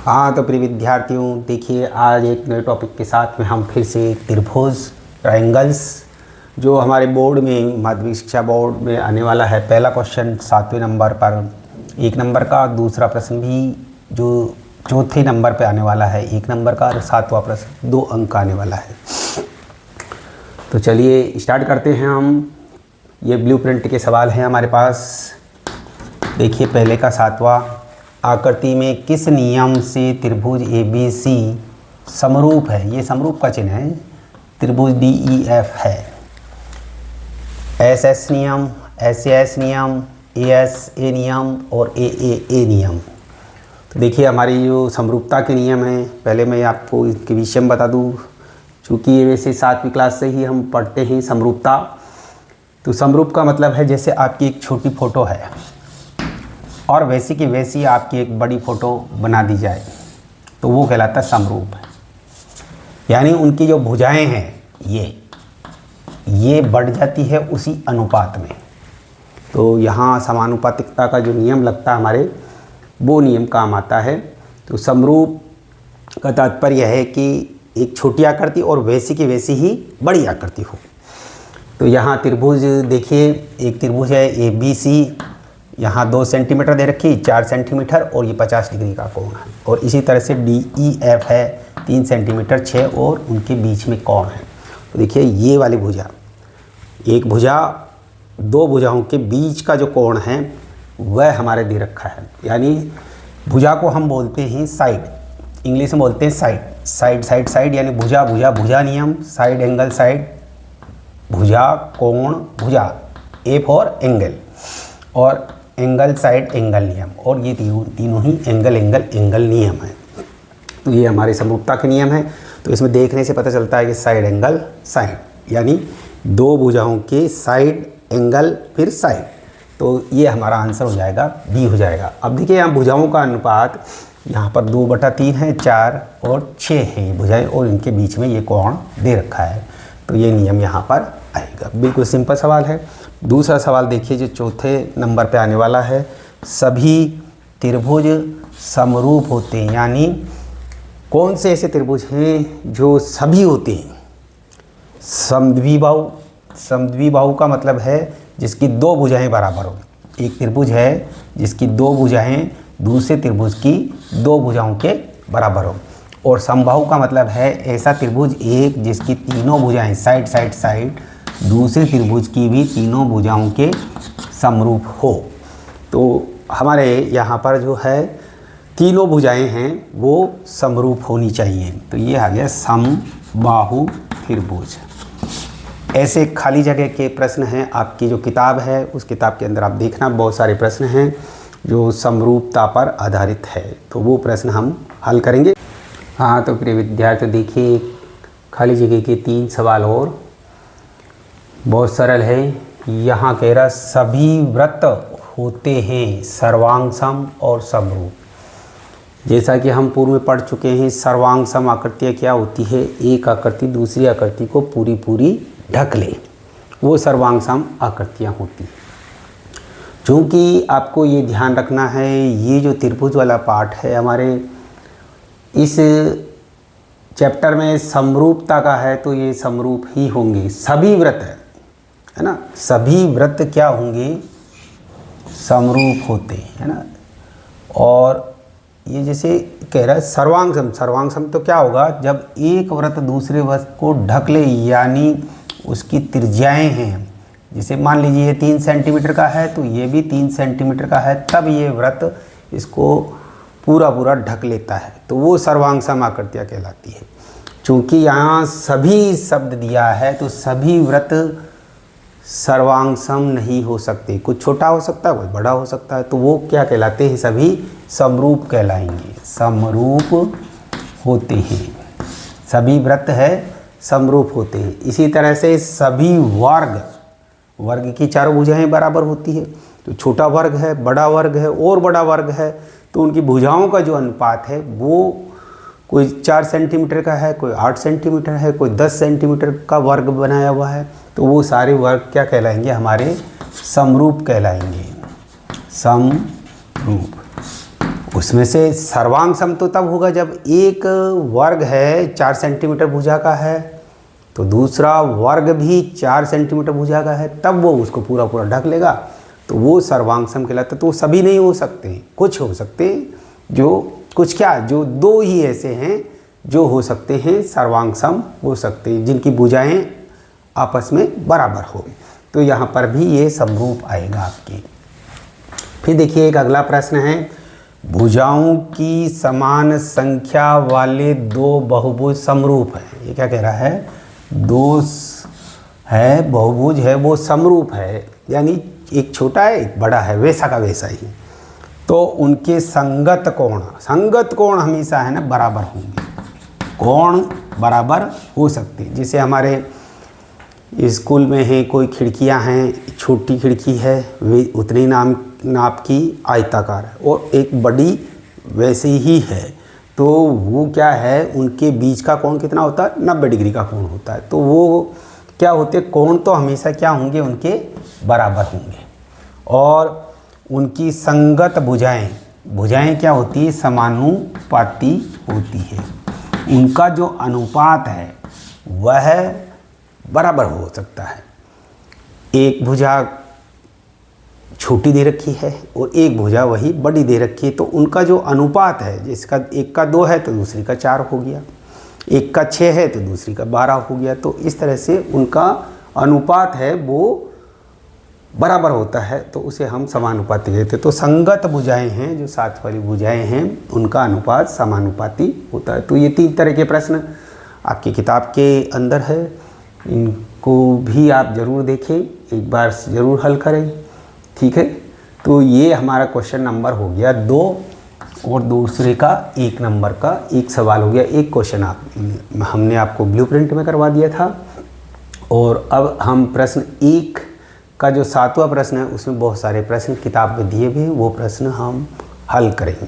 हाँ तो प्रिय विद्यार्थियों, देखिए आज एक नए टॉपिक के साथ में हम फिर से त्रिभुज ट्रायंगल्स जो हमारे बोर्ड में माध्यमिक शिक्षा बोर्ड में आने वाला है। पहला क्वेश्चन 7वें नंबर पर 1 नंबर का, दूसरा प्रश्न भी जो चौथे नंबर पे आने वाला है 1 नंबर का, और 7वां प्रश्न 2 अंक आने वाला है। तो चलिए स्टार्ट करते हैं हम। ये ब्लूप्रिंट के सवाल हैं हमारे पास। देखिए पहले का 7वां, आकृति में किस नियम से त्रिभुज ABC समरूप है। ये समरूप का चिन्ह है। त्रिभुज DEF है। SS नियम, SAS नियम, ASA नियम और AAA नियम। तो देखिए हमारी जो समरूपता के नियम हैं, पहले मैं आपको इसके विषय में बता दूं। चूँकि ये वैसे 7वीं क्लास से ही हम पढ़ते हैं समरूपता। तो समरूप का मतलब है जैसे आपकी एक छोटी फ़ोटो है और वैसी की वैसी आपकी एक बड़ी फ़ोटो बना दी जाए तो वो कहलाता है समरूप है। यानी उनकी जो भुजाएं हैं ये बढ़ जाती है उसी अनुपात में। तो यहाँ समानुपातिकता का जो नियम लगता है हमारे, वो नियम काम आता है। तो समरूप का तात्पर्य है कि एक छोटी आकृति और वैसी की वैसी ही बड़ी आकृति हो। तो यहाँ त्रिभुज देखिए, एक त्रिभुज है ABC, यहाँ 2 सेंटीमीटर दे रखी, 4 सेंटीमीटर और ये 50 डिग्री का कोण है। और इसी तरह से DEF है 3 सेंटीमीटर 6 और उनके बीच में कोण है। तो देखिए ये वाली भुजा, एक भुजा 2 भुजाओं के बीच का जो कोण है वह हमारे दे रखा है। यानी भुजा को हम बोलते हैं साइड, इंग्लिश में बोलते हैं साइड। साइड साइड साइड यानी भुजा भुजा भुजा नियम, साइड एंगल साइड, भुजा कोण भुजा, A फॉर एंगल, और एंगल साइड एंगल नियम, और ये तीनों ही एंगल एंगल एंगल नियम है। तो ये हमारे समरूपता के नियम है। तो इसमें देखने से पता चलता है कि साइड एंगल साइड यानी 2 भुजाओं के साइड एंगल फिर साइड। तो ये हमारा आंसर हो जाएगा B हो जाएगा। अब देखिए यहाँ भुजाओं का अनुपात यहाँ पर 2/3 है, 4 और 6 है ये भुजाएं, और इनके बीच में ये कोण दे रखा है। तो ये नियम यहाँ पर आएगा। बिल्कुल सिंपल सवाल है। दूसरा सवाल देखिए जो चौथे नंबर पे आने वाला है, सभी त्रिभुज समरूप होते हैं। यानी कौन से ऐसे त्रिभुज हैं जो सभी होते हैं? समद्विबाहु। समद्विबाहु का मतलब है जिसकी 2 भुजाएं बराबर हो। एक त्रिभुज है जिसकी 2 भुजाएं दूसरे त्रिभुज की 2 भुजाओं के बराबर हो। और समबाहु का मतलब है ऐसा त्रिभुज एक जिसकी तीनों भुजाएं साइड साइड साइड दूसरे त्रिभुज की भी तीनों भुजाओं के समरूप हो। तो हमारे यहाँ पर जो है तीनों भुजाएं हैं वो समरूप होनी चाहिए। तो ये आ गया समबाहु त्रिभुज। ऐसे खाली जगह के प्रश्न हैं। आपकी जो किताब है उस किताब के अंदर आप देखना, बहुत सारे प्रश्न हैं जो समरूपता पर आधारित है। तो वो प्रश्न हम हल करेंगे। हाँ तो प्रिय विद्यार्थी देखिए खाली जगह के 3 सवाल और बहुत सरल है। यहाँ कह रहा सभी वृत्त होते हैं सर्वांग सम और समरूप। जैसा कि हम पूर्व में पढ़ चुके हैं, सर्वांग सम आकृतियाँ क्या होती है? एक आकृति दूसरी आकृति को पूरी पूरी ढक ले, वो सर्वांग सम आकृतियाँ होती हैं। चूँकि आपको ये ध्यान रखना है, ये जो त्रिभुज वाला पार्ट है हमारे इस चैप्टर में समरूपता का है, तो ये समरूप ही होंगे। सभी वृत्त है ना, सभी वृत्त क्या होंगे? समरूप होते हैं, है ना। और ये जैसे कह रहा है सर्वांग सम, सर्वांग सम तो क्या होगा? जब एक वृत्त दूसरे वृत्त को ढक ले, यानी उसकी त्रिज्याएं हैं। जैसे मान लीजिए ये 3 सेंटीमीटर का है तो ये भी 3 सेंटीमीटर का है, तब ये वृत्त इसको पूरा पूरा ढक लेता है, तो वो सर्वांग सम आकृतियाँ कहलाती है। चूँकि यहाँ सभी शब्द दिया है तो सभी वृत्त सर्वांग सम नहीं हो सकते। कुछ छोटा हो सकता है, कोई बड़ा हो सकता है, तो वो क्या कहलाते हैं? सभी समरूप कहलाएंगे, समरूप होते हैं। सभी वृत्त है समरूप होते हैं। इसी तरह से सभी वर्ग, वर्ग की चारों भुजाएं बराबर होती है। तो छोटा वर्ग है, बड़ा वर्ग है और बड़ा वर्ग है, तो उनकी भुजाओं का जो अनुपात है वो कोई 4 सेंटीमीटर का है, कोई 8 सेंटीमीटर है, कोई 10 सेंटीमीटर का वर्ग बनाया हुआ है। तो वो सारे वर्ग क्या कहलाएंगे? हमारे समरूप कहलाएंगे, समरूप। उसमें से सर्वांग सम तो तब होगा जब एक वर्ग है 4 सेंटीमीटर भुजा का है तो दूसरा वर्ग भी 4 सेंटीमीटर भुजा का है, तब वो उसको पूरा पूरा ढक लेगा, तो वो सर्वांग सम कहलाता है। तो वो सभी नहीं हो सकते, कुछ हो सकते हैं, जो कुछ क्या जो 2 ही ऐसे हैं जो हो सकते हैं सर्वांग सम हो सकते हैं, जिनकी भुजाएं आपस में बराबर हो। तो यहाँ पर भी ये समरूप आएगा आपके। फिर देखिए एक अगला प्रश्न है, भुजाओं की समान संख्या वाले 2 बहुभुज समरूप है। ये क्या कह रहा है, 2 है बहुभुज है वो समरूप है, यानी एक छोटा है एक बड़ा है, वैसा का वैसा ही। तो उनके संगत कोण हमेशा है ना बराबर होंगे, कोण बराबर हो सकते हैं। जैसे हमारे स्कूल में है कोई खिड़कियां हैं, छोटी खिड़की है वे उतनी नाप की आयताकार है और एक बड़ी वैसे ही है, तो वो क्या है उनके बीच का कोण कितना होता है, 90 डिग्री का कोण होता है। तो वो क्या होते हैं, कोण तो हमेशा क्या होंगे उनके बराबर होंगे। और उनकी संगत भुजाएं क्या होती है, समानुपाती होती है। उनका जो अनुपात है वह बराबर हो सकता है। एक भुजा छोटी दे रखी है और एक भुजा वही बड़ी दे रखी है, तो उनका जो अनुपात है, जिसका एक का 2 है तो दूसरी का 4 हो गया, एक का 6 है तो दूसरी का 12 हो गया। तो इस तरह से उनका अनुपात है वो बराबर होता है, तो उसे हम समानुपाती कहते हैं। तो संगत भुजाएं हैं, जो साथ वाली भुजाएं हैं, उनका अनुपात समानुपाती होता है। तो ये 3 तरह के प्रश्न आपकी किताब के अंदर है, इनको भी आप ज़रूर देखें, एक बार ज़रूर हल करें, ठीक है। तो ये हमारा क्वेश्चन नंबर हो गया 2 और दूसरे का 1 नंबर का एक सवाल हो गया। एक क्वेश्चन हमने आपको ब्लूप्रिंट में करवा दिया था, और अब हम प्रश्न 1 का जो 7वां प्रश्न है उसमें बहुत सारे प्रश्न किताब में दिए हुए हैं, वो प्रश्न हम हल करेंगे।